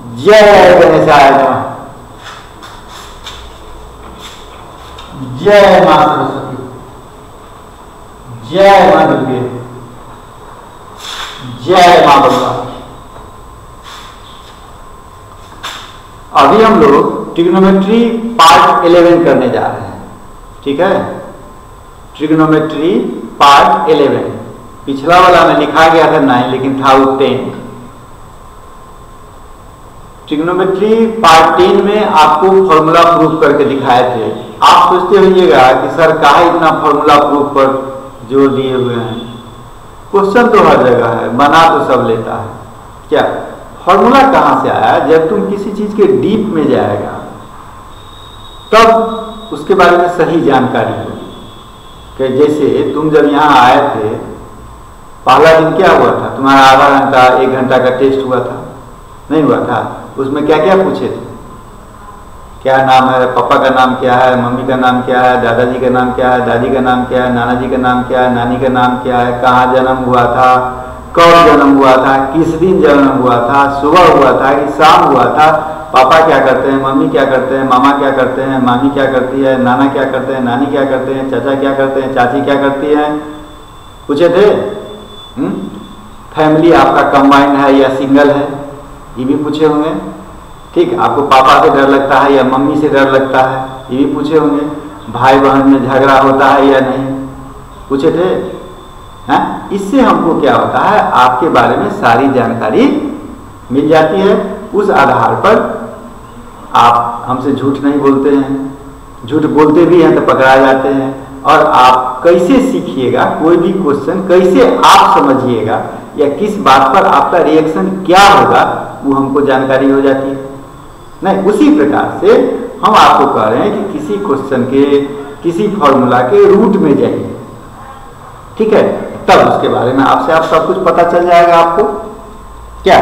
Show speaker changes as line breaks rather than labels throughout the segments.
जय गणेशाय नमः। जय मां सरस्वती, जय मां दुर्गे, जय मां भगवान। अभी हम लोग ट्रिग्नोमेट्री पार्ट 11 करने जा रहे हैं। ठीक है, ट्रिग्नोमेट्री पार्ट 11। पिछला वाला में लिखा गया था 9, लेकिन था वो 10। ट्रिग्नोमेट्री पार्ट 10 में आपको फॉर्मूला प्रूफ करके दिखाए थे। आप सोचते होइएगा कि सर काहे इतना फॉर्मूला प्रूफ पर जोर दिए हुए हैं। क्वेश्चन तो हर जगह है, बना तो सब लेता है। क्या फॉर्मूला कहां से आया? जब तुम किसी चीज के डीप में जाएगा तब उसके बारे में सही जानकारी होगी। कि जैसे तुम जब यहाँ आए थे, पहला दिन क्या हुआ था? तुम्हारा आधा घंटा 1 घंटा का टेस्ट हुआ था, नहीं हुआ था? उसमें क्या क्या पूछे थे? क्या नाम है, पापा का नाम क्या है, मम्मी का नाम क्या है, दादाजी का नाम क्या है, दादी का नाम क्या है, नाना जी का नाम क्या है, नानी का नाम क्या है, कहाँ जन्म हुआ था, कब जन्म हुआ था, किस दिन जन्म हुआ था, सुबह हुआ था कि शाम हुआ था, पापा क्या करते हैं, मम्मी क्या करते हैं, मामा क्या करते हैं, मामी क्या करती है, नाना क्या करते हैं, नानी क्या करते हैं, चाचा क्या करते हैं, चाची क्या करती है, पूछे थे। फैमिली आपका कंबाइंड है या सिंगल है, ये भी पूछे होंगे। ठीक, आपको पापा से डर लगता है या मम्मी से डर लगता है, ये भी पूछे होंगे। भाई बहन में झगड़ा होता है या नहीं, पूछे थे। हैं? इससे हमको क्या होता है, आपके बारे में सारी जानकारी मिल जाती है। उस आधार पर आप हमसे झूठ नहीं बोलते हैं, झूठ बोलते भी हैं तो पकड़ा जाते हैं। और आप कैसे सीखिएगा कोई भी क्वेश्चन, कैसे आप समझिएगा या किस बात पर आपका रिएक्शन क्या होगा, वो हमको जानकारी हो जाती है। नहीं, उसी प्रकार से हम आपको कह रहे हैं कि किसी क्वेश्चन के, किसी फॉर्मूला के रूट में जाइए। ठीक है, तब उसके बारे में आपसे आप सब कुछ पता चल जाएगा आपको। क्या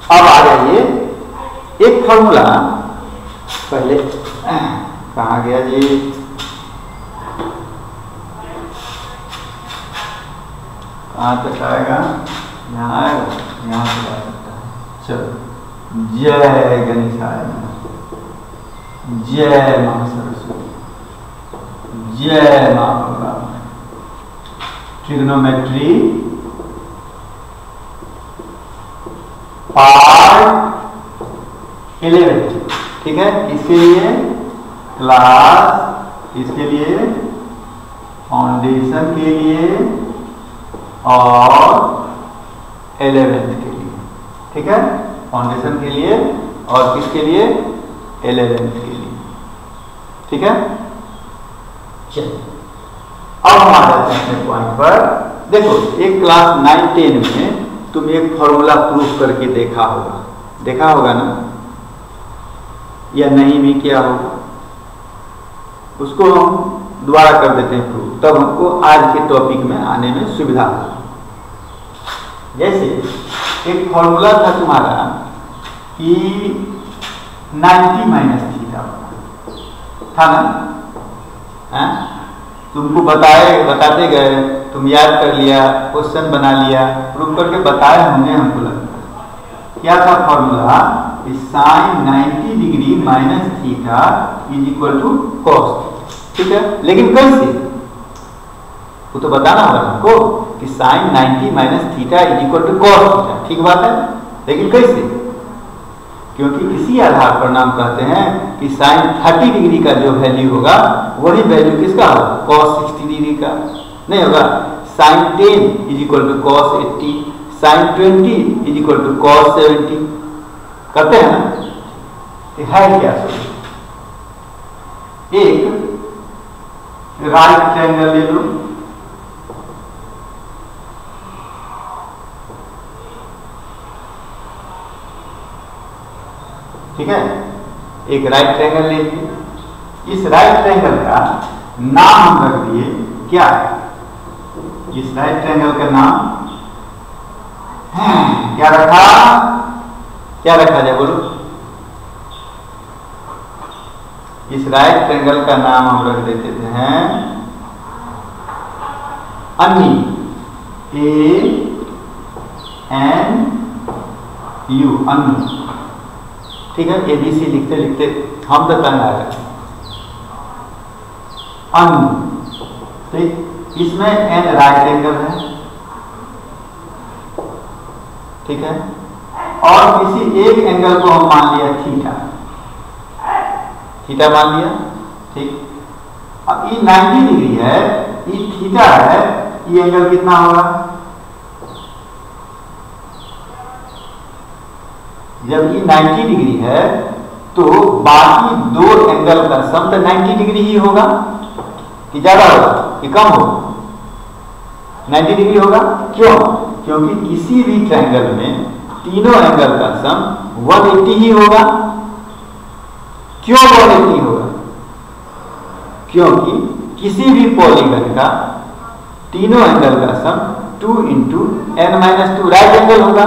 अब आ जाइए, एक फॉर्मूला पहले कहाँ गया जी? कहाँ तक आएगा? यहाँ आएगा, यहाँ से आ सकता है। चलो, जय गणेशाय, जय मां सरस्वती, जय मां भगवान। Trigonometry part 11। ठीक है, इसके लिए क्लास, इसके लिए फाउंडेशन के लिए और 11th के लिए। ठीक है, फाउंडेशन के लिए और किसके लिए? 11th के लिए। ठीक है, चलिए अब हम आ जाते हैं अपने पॉइंट पर। देखो, एक क्लास 9, 10 में तुम एक फॉर्मूला प्रूफ करके देखा होगा ना, या नहीं भी किया होगा, उसको हम दोबारा कर देते हैं प्रूफ, तब हमको आज के टॉपिक में आने में सुविधा होगी। जैसे एक फॉर्मूला था तुम्हारा कि 90 माइनस थीटा था ना, तुमको बताते गए, तुम याद कर लिया, क्वेश्चन बना लिया, प्रूफ करके बताए हमने, हमको लगता है। क्या था formula? Sine 90 degree minus theta is equal to cos. ठीक है, लेकिन कैसे, वो तो बताना होगा हमको कि sine 90 minus theta is equal to cos theta. ठीक बात है, लेकिन कैसे? क्योंकि इसी आधार पर नाम कहते हैं कि साइन 30 डिग्री का जो वैल्यू होगा वही वैल्यू किसका होगा? कॉस 60 डिग्री का नहीं होगा। Sine 10 is equal to cos 80, sine 20 is equal to cos 70 करते हैं ना। तो है क्या सोल्यूशन? एक राइट ट्रायंगल ले लो, ठीक है, एक राइट ट्रायंगल ले लीजिए। इस राइट ट्रायंगल का नाम हम रख दिए क्या है? इस राइट ट्रायंगल का नाम क्या रखा? क्या रखा जाए बोलो? इस राइट ट्रायंगल का नाम हम रख देते हैं अन्नी। ANU अनु। ठीक है, ABC लिखते लिखते हम तो तंग आ गए। अनु, ठीक, इसमें N राइट एंगल है, ठीक है, और किसी एक एंगल को हम मान लिया थीटा, थीटा मान लिया, ठीक। अब ये 90 डिग्री है, ये थीटा है, ये एंगल कितना होगा? जब ये 90 डिग्री है तो बाकी दो एंगल का सम तो 90 डिग्री ही होगा कि ज्यादा होगा कि कम होगा? 90 डिग्री होगा। क्यों? क्योंकि किसी भी ट्रायंगल में तीनों एंगल का सम 180 ही होगा। क्यों 180 होगा? क्योंकि किसी भी पॉलीगन का तीनों एंगल का सम 2 इंटू n-2 राइट एंगल होगा।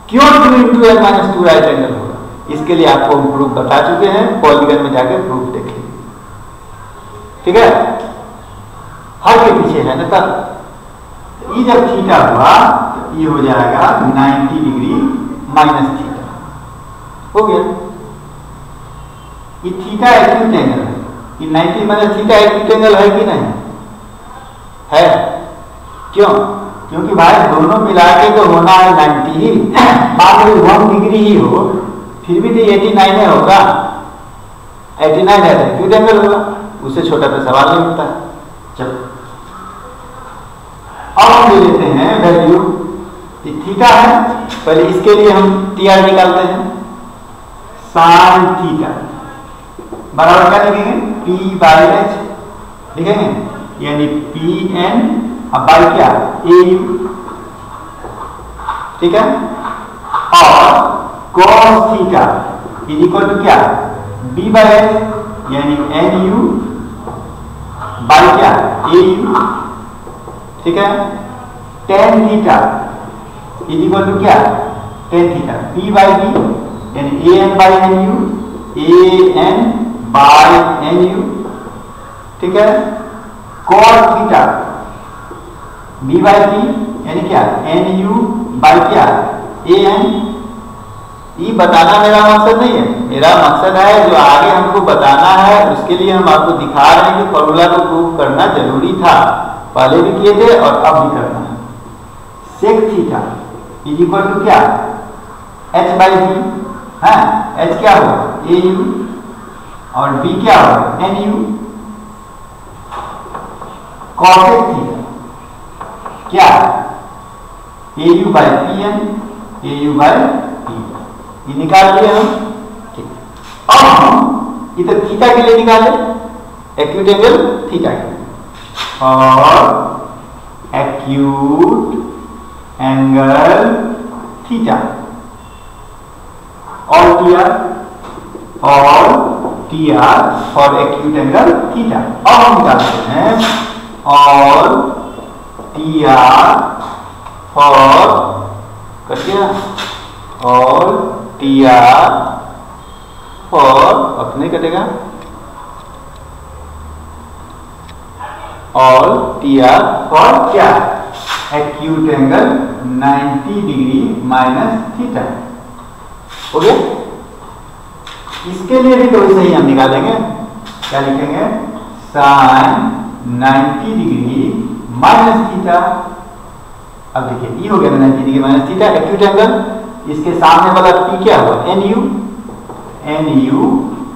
क्यों 2 इंटू n-2 राइट एंगल होगा? इसके लिए आपको हम प्रूफ बता चुके हैं, पॉलीगन में जाकर प्रूफ देखें, ठीक है। हर के पीछे है ना तब। ये जब थीटा हुआ तो ये हो जाएगा 90 डिग्री माइनस थीटा, हो गया। ये थीटा एक्यूट एंगल है, ये 90 माइनस थीटा एक्यूट एंगल है कि नहीं है? क्यों? क्योंकि भाई दोनों मिला के तो होना है 90 ही। मान लो 1 डिग्री ही हो फिर भी तो 89 होगा, 89 है एक्यूट एंगल होगा, उससे छोटा तो सवाल नहीं उठता है। चलो अब हम ले लेते हैं वैल्यू, थीटा है, पहले इसके लिए हम TR निकालते हैं। साइन थीटा बराबर क्या लिखेंगे? P/H लिखेंगे, यानी PN अब बाई क्या? AU, ठीक है। और cos theta is equal to क्या? B/H यानी NU बाई क्या? AU, ठीक है। tan theta is equal to क्या? tan थीटा P/B यानी AN/NU, AN/NU, ठीक है। cos थीटा B/P यानी क्या? NU बाई क्या? AN। ये बताना मेरा मकसद नहीं है, मेरा मकसद है जो आगे हमको बताना है उसके लिए हम आपको दिखा रहे हैं कि फॉर्मूला को प्रूव करना जरूरी था, पहले भी किए थे और अब भी करना है। Sec theta is equal to क्या? H/B, है H क्या होगा? AU और B क्या होगा? NU। कॉसेक थीटा क्या? AU/PN, AU/PN, ये निकाल लिए हम, ठीक। अब हम इधर थीटा के लिए निकाले, एक्यूट एंगल थीटा के लिए, और एक्यूट एंगल थीटा और TR for acute angle theta. अब हम निकालते हैं और TR फॉर कटिया और TR फॉर अपने कटेगा और TR फॉर क्या? Acute angle 90 degree minus theta, हो गया। इसके लिए भी तो वैसे ही हम निकालेंगे, क्या लिखेंगे? Sine 90 degree minus theta. अब देखिए ये हो गया 90 degree minus theta acute angle, इसके सामने वाला P क्या हुआ? NU,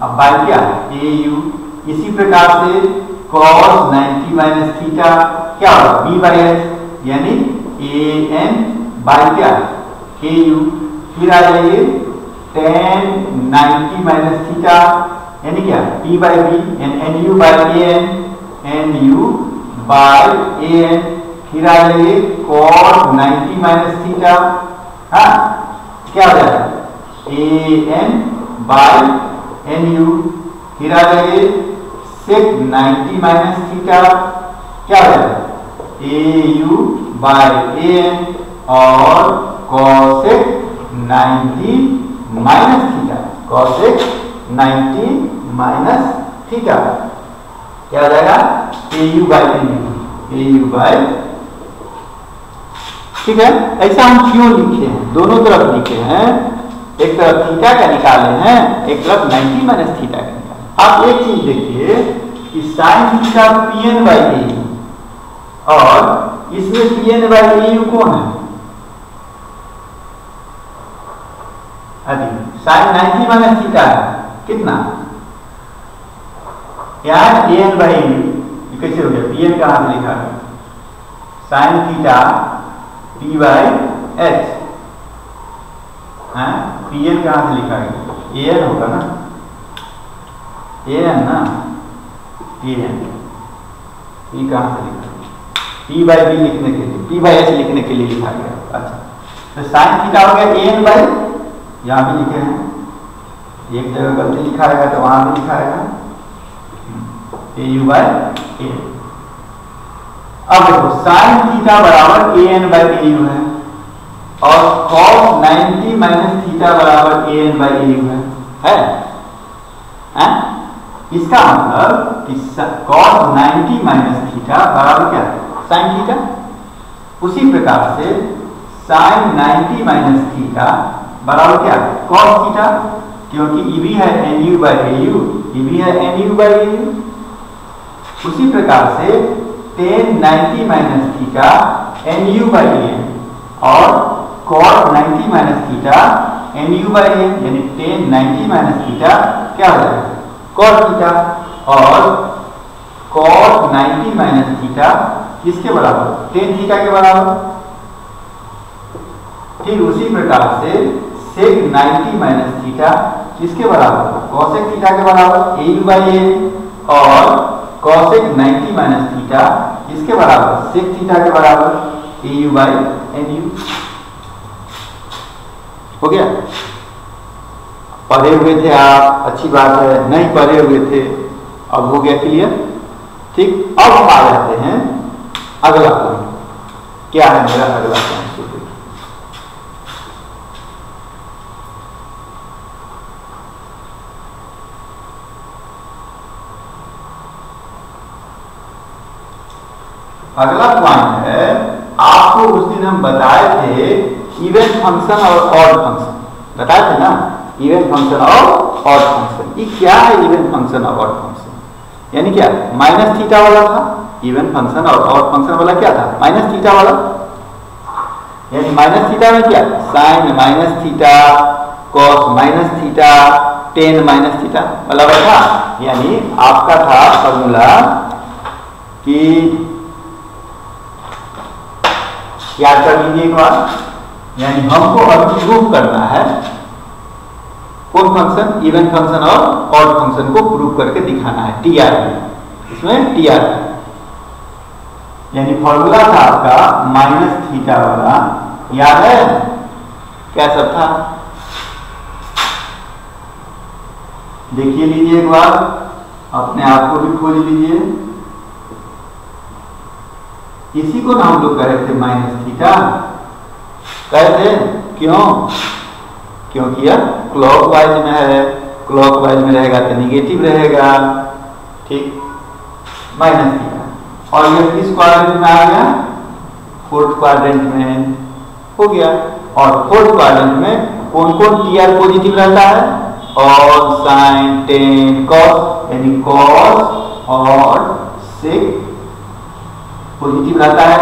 अब बाई क्या? AU। इसी प्रकार से cos 90 माइनस थीटा क्या होगा? B/H यानी AN बाई क्या? AU। फिर आ जाइए tan 90 माइनस थीटा यानी क्या? P/B यानी NU by AN, NU by AN। फिर आ जाइए cos 90 माइनस थीटा, हाँ क्या हो जाएगा? AN by NU। फिर आ जाइए sec 90 माइनस थीटा, क्या हो जाएगा? AU बाई AN और cosec 90 minus theta, cosec 90 minus theta क्या हो जाएगा? AU by NU, AU by ठीक है, ऐसा हम क्यों लिखे हैं? दोनों तरफ लिखे हैं, एक तरफ थीटा का निकाले हैं, एक तरफ 90 माइनस थीटा का निकाले। आप एक चीज देखिए कि sine theta pn by au और इसमें pn बाई au कौन है? अभी साइन 90 माइनस थीटा है कितना? यहाँ an बाई au कैसे हो गया? pn कहाँ से लिखा है? Sine theta p by h, pn कहाँ से लिखा गया? an होगा ना, an ना, an p कहाँ से लिखा? p बाई b लिखने के लिए, p बाई h लिखने के लिए लिखा गया। अच्छा, तो साइन थीटा हो गया an बाई, यहाँ भी लिखे हैं, एक जगह गलती लिखा रहेगा तो वहां भी लिखा रहेगा au बाई an। अब देखो साइन थीटा बराबर an बाई au है और cos 90 माइनस थीटा बराबर an बाई au है? इसका मतलब कि cos 90 माइनस थीटा बराबर क्या है? Sine theta. उसी प्रकार से साइन 90 माइनस थीटा बराबर क्या है? cos थीटा, क्योंकि ये भी है nu बाई au, ये भी है nu बाई au। उसी प्रकार से tan 90 minus theta nu by n और cos 90 minus theta nu by n, यानी tan 90 माइनस थीटा क्या हो जाएगा? cos theta. और cos 90 माइनस थीटा किसके बराबर? tan थीटा के बराबर। फिर उसी प्रकार से sec 90 माइनस थीटा किसके बराबर? cosec थीटा के बराबर au बाई n और cosec 90 माइनस थीटा किसके बराबर? sec थीटा के बराबर au बाई nu। हो गया? पढ़े हुए थे आप, अच्छी बात है, नहीं पढ़े हुए थे, अब हो गया क्लियर। ठीक, अब हम आ जाते हैं अगला पॉइंट। क्या है मेरा अगला पॉइंट? अगला पॉइंट है, आपको उस दिन हम बताए थे इवन फंक्शन और ऑड फंक्शन, बताए थे ना, इवन फंक्शन और ऑड फंक्शन। ये क्या है इवन फंक्शन और ऑड फंक्शन? यानी क्या? माइनस थीटा वाला था इवन फंक्शन और ऑड फंक्शन वाला क्या था? माइनस थीटा वाला। यानी माइनस थीटा में क्या? Sine minus theta, cos minus theta, tan minus theta वाला था। यानी आपका था फॉर्मूला कि याद कर लीजिए एक बार, यानी हमको अभी प्रूव करना है कौन फंक्शन? इवन फंक्शन और ऑड फंक्शन को प्रूव करके दिखाना है टीआर में। इसमें टीआर यानी फॉर्मूला था आपका माइनस थीटा वाला, याद है क्या सब था? देखिए लीजिए एक बार, अपने आप को भी खोज लीजिए। इसी को ना हम लोग कह रहे थे माइनस थीटा, कहे थे क्यों? क्योंकि यह क्लॉकवाइज में है, क्लॉकवाइज में रहेगा तो निगेटिव रहेगा, ठीक, माइनस थीटा। और यह किस क्वाड्रेंट में आ गया? फोर्थ क्वाड्रेंट में हो गया। और फोर्थ क्वाड्रेंट में कौन कौन टीआर पॉजिटिव रहता है? और साइन, टेन, कॉस, यानी कॉस और सेक पॉजिटिव रहता है।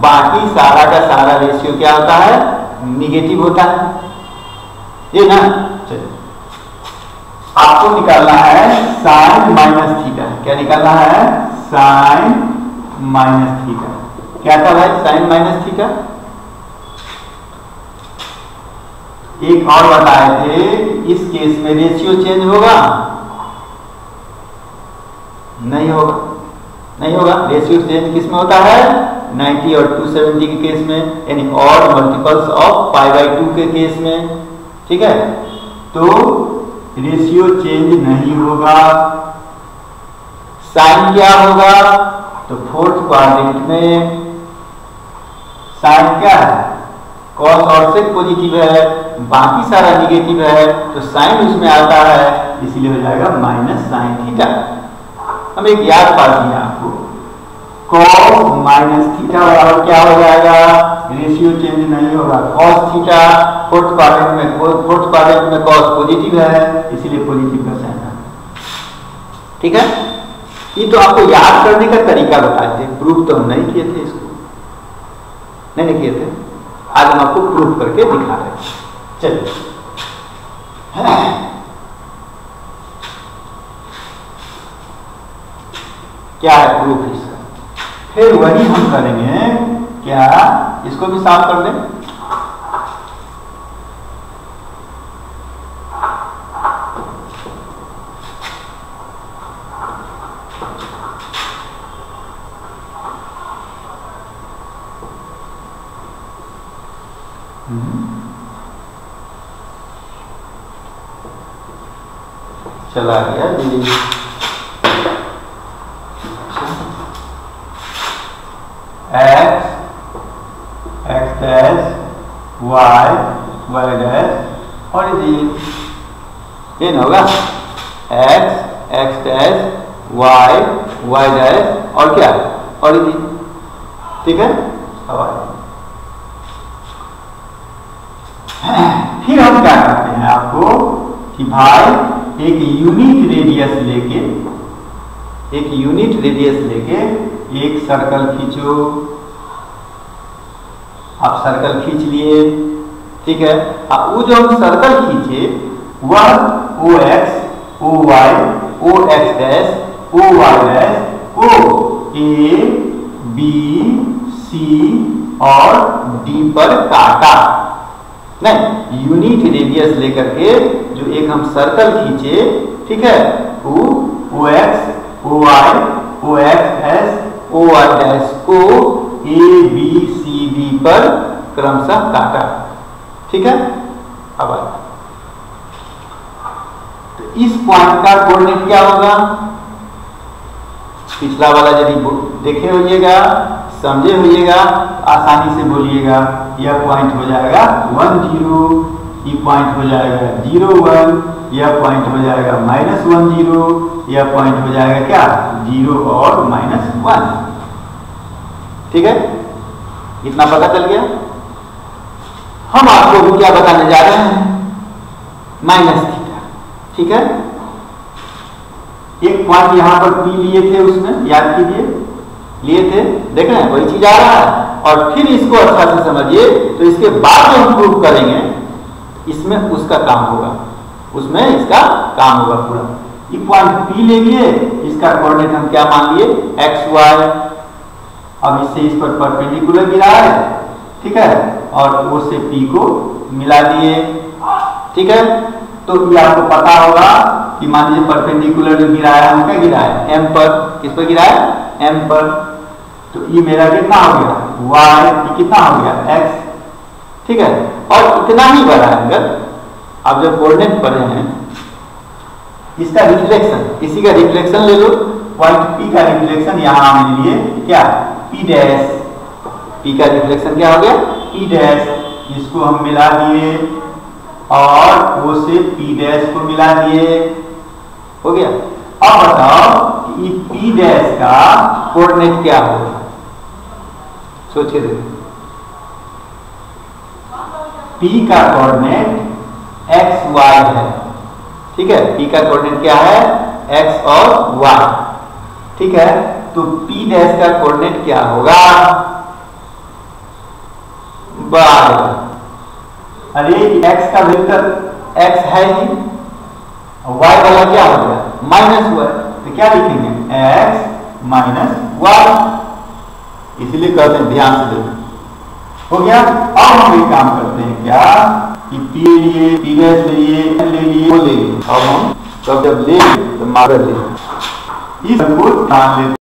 बाकी सारा का सारा रेशियो क्या होता है? निगेटिव होता है, ये ना। चलिए आपको निकालना है साइन माइनस थीटा। क्या निकालना है? Sine minus theta. क्या था भाई साइन माइनस थीटा? एक और बताए थे, इस केस में रेशियो चेंज होगा? नहीं होगा, नहीं होगा। रेशियो चेंज किस में होता है? 90 और 270 के केस में, यानी ऑड मल्टीपल्स ऑफ π/2 के केस में, ठीक है। तो रेशियो चेंज नहीं होगा। साइन क्या होगा? तो फोर्थ क्वाड्रेंट में साइन क्या है? कॉस और सेक पॉजिटिव है, बाकी सारा निगेटिव है, तो साइन उसमें आता है, इसीलिए हो जाएगा माइनस साइन थीटा। हम एक याद पाठ दिया आपको, cos माइनस थीटा बराबर क्या हो जाएगा, रेशियो चेंज नहीं होगा, cos थीटा फोर्थ क्वाड्रेंट में cos पॉजिटिव है, इसीलिए पॉजिटिव का साइन है। ठीक है, ये तो आपको याद करने का तरीका बताए थे, प्रूफ तो हम नहीं किए थे, इसको नहीं किए थे, आज हम आपको प्रूफ करके दिखा रहे हैं। चलिए क्या है प्रूफ इसका, फिर वही हम करेंगे, क्या इसको भी साफ कर दें। चला गया जी, x डैश y डैश और ये ना होगा x डैश y डैश और क्या और ठीक है। फिर हम क्या करते हैं आपको कि भाई एक यूनिट रेडियस लेके एक सर्कल खींचो, आप सर्कल खींच लिए, ठीक है। अब वो जो हम सर्कल खींचे वह OX, OY, OX dash, OY dash को A, B, C और D पर काटा, नहीं यूनिट रेडियस लेकर के जो एक हम सर्कल खींचे, ठीक है, वो OX, OY, OX, OY dash को A, B, C, D पर क्रमशः काटा, ठीक है। अब तो इस पॉइंट का कोऑर्डिनेट क्या होगा, पिछला वाला यदि देखे होइएगा, समझे होइएगा, आसानी से बोलिएगा, यह पॉइंट हो जाएगा 1 0, ये पॉइंट हो जाएगा 0 1, यह पॉइंट हो जाएगा -1 0, यह पॉइंट हो जाएगा क्या 0 और -1, ठीक है। इतना पता चल गया। हम आपको भी क्या बताने जा रहे हैं, माइनस थीटा, ठीक है। एक पॉइंट यहां पर P लिए थे, उसमें याद कीजिए, लिए थे, देख रहे हैं वही चीज आ रहा है। और फिर इसको अच्छा से समझिए, तो इसके बाद जो हम प्रूव करेंगे इसमें उसका काम होगा, उसमें इसका काम होगा पूरा। ये पॉइंट P ले लिए, इसका कोऑर्डिनेट हम क्या मान लिए x y, अब इससे इस पर परपेंडिकुलर गिरा है, ठीक है, और O से P को मिला दिए, ठीक है। तो ये आपको पता होगा कि मान लीजिए परपेंडिकुलर जो गिराया हम क्या गिराया M पर, किस पर गिराया M पर, तो ये मेरा कितना हो गया y, ये कितना हो गया x, ठीक है। और इतना ही बड़ा एंगल, अब जब कोऑर्डिनेट पढ़े हैं इसका रिफ्लेक्शन, इसी का रिफ्लेक्शन ले लो, पॉइंट P का रिफ्लेक्शन यहां हमने लिए क्या P डैश, P का रिफ्लेक्शन क्या हो गया P डैश, इसको हम मिला दिए और O से P डैश को मिला दिए, हो गया। अब बताओ कि P डैश का कोऑर्डिनेट क्या होगा, सोचिए देखो। P का कोऑर्डिनेट x y है, ठीक है, P का कोऑर्डिनेट क्या है x और y, ठीक है। तो P डैश का कोऑर्डिनेट क्या होगा y, अरे x का वेक्टर x है ही, y वाला क्या हो गया -y, तो क्या लिखेंगे x माइनस y, इसलिए कहते हैं ध्यान से देखो, हो गया। अब हम एक काम करते हैं क्या कि P लिए, P डैश ले लिए, ले लिए, ले लिए, अब हम जब ले तो मार्कर ले, इस को मान लेते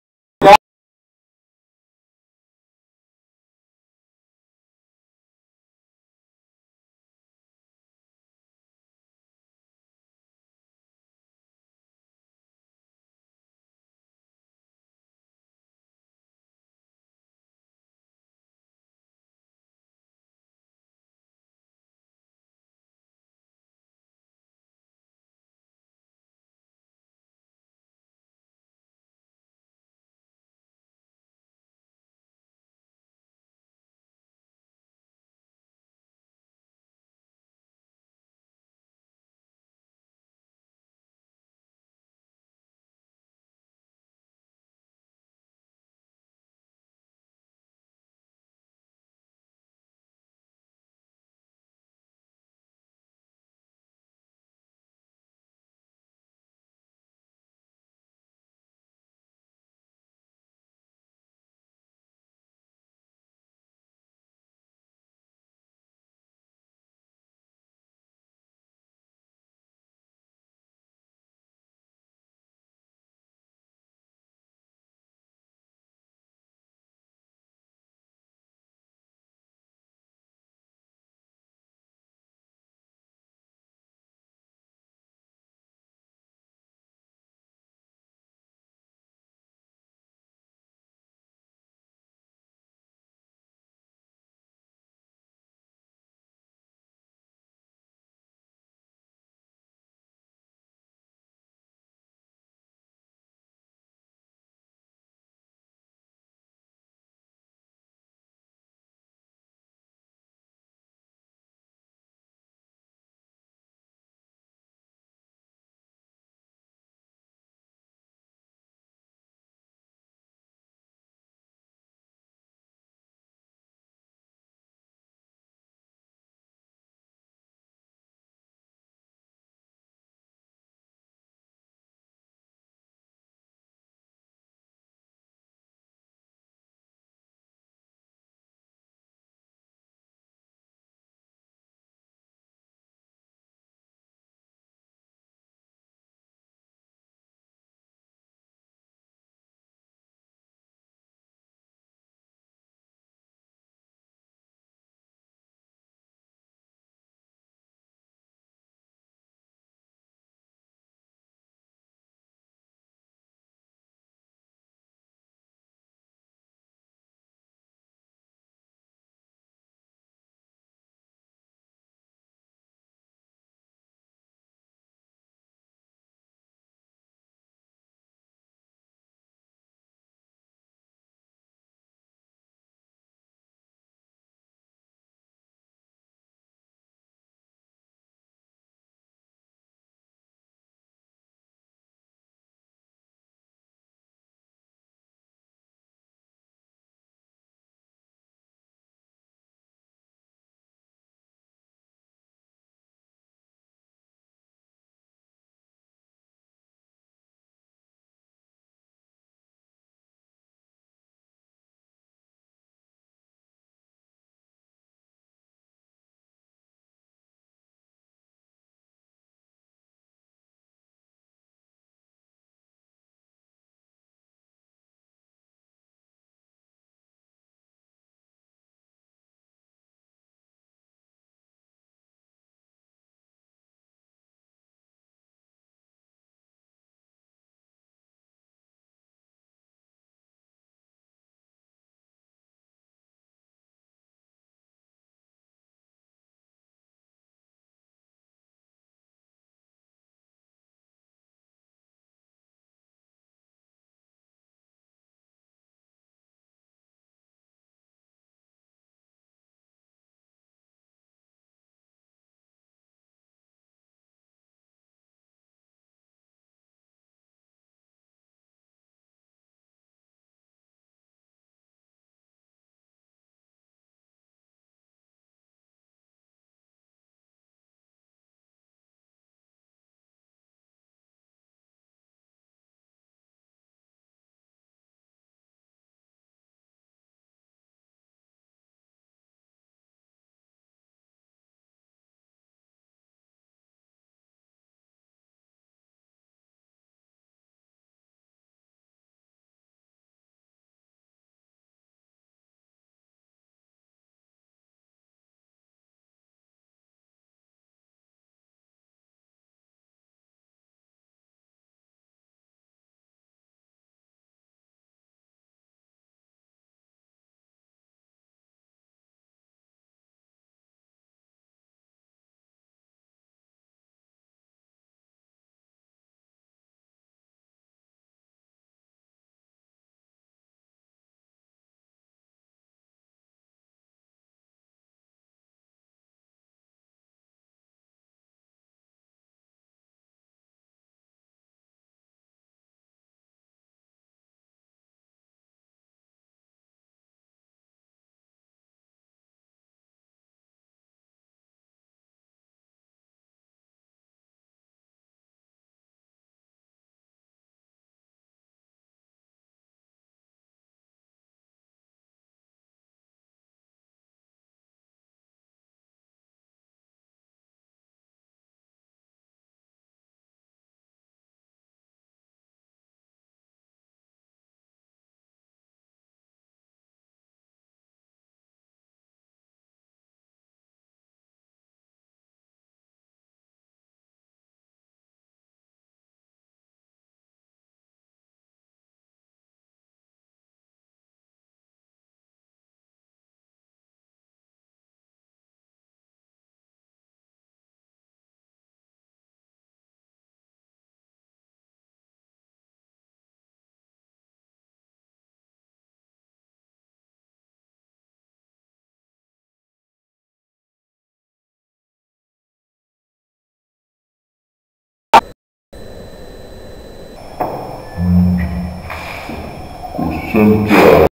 क्वेश्चन क्या है?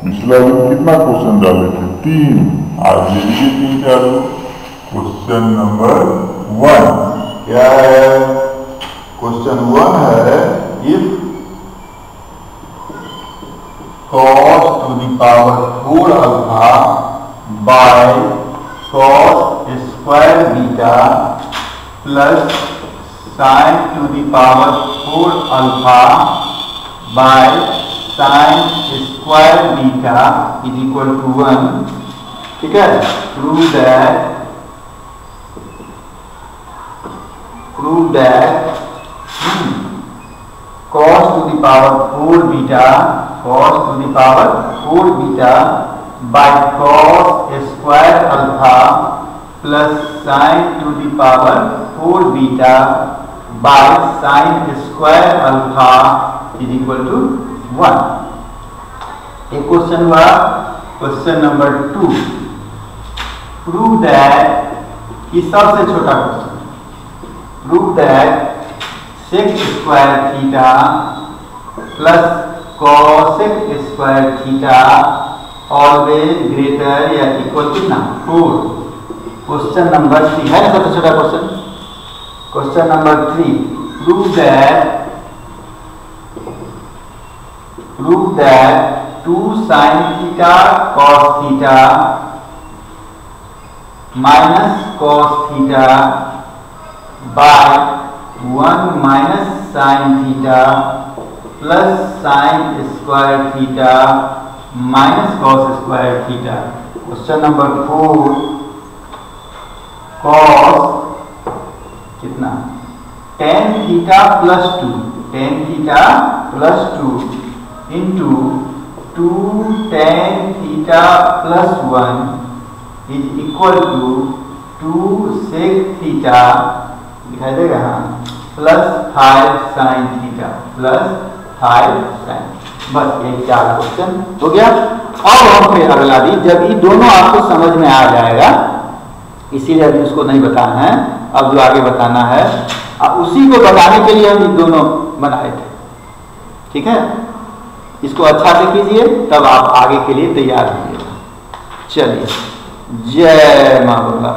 पिछला दिन कितना क्वेश्चन डाले थे? 3। आज ले लीजिए 3 चालू। क्वेश्चन नंबर 1 क्या है? क्वेश्चन 1 है if cos to the power 4 alpha by cos square beta plus sin to the power 4 alpha by sin square beta is equal to 1. ठीक है? Prove that cos to the power 4 beta by cos square alpha plus sin to the power 4 beta by sin square alpha is equal to 1. एक question हुआ। Question number 2 prove that कि सबसे छोटा question prove that sec square theta plus cosec square theta always greater या equal to ना 4। Question number 3 है ना सबसे छोटा question. Question number 3 prove that 2 sin theta cos theta minus cos theta by 1 minus sin theta plus sin square theta minus cos square theta। Question number 4 cos कितना tan theta plus 2 into 2 tan theta plus 1 is equal to 2 sec theta दिखाई देगा हाँ plus 5 sin theta plus 5 sin। बस ये 4 question हो गया। अब हम फिर अगला दी जब ये दोनों आपको समझ में आ जाएगा, इसीलिए अभी उसको नहीं बताना है। अब जो आगे बताना है उसी को बताने के लिए हम ये दोनों बनाए थे। ठीक है, इसको अच्छा से कीजिए तब आप आगे के लिए तैयार होंगे। चलिए, जय मां बंगला।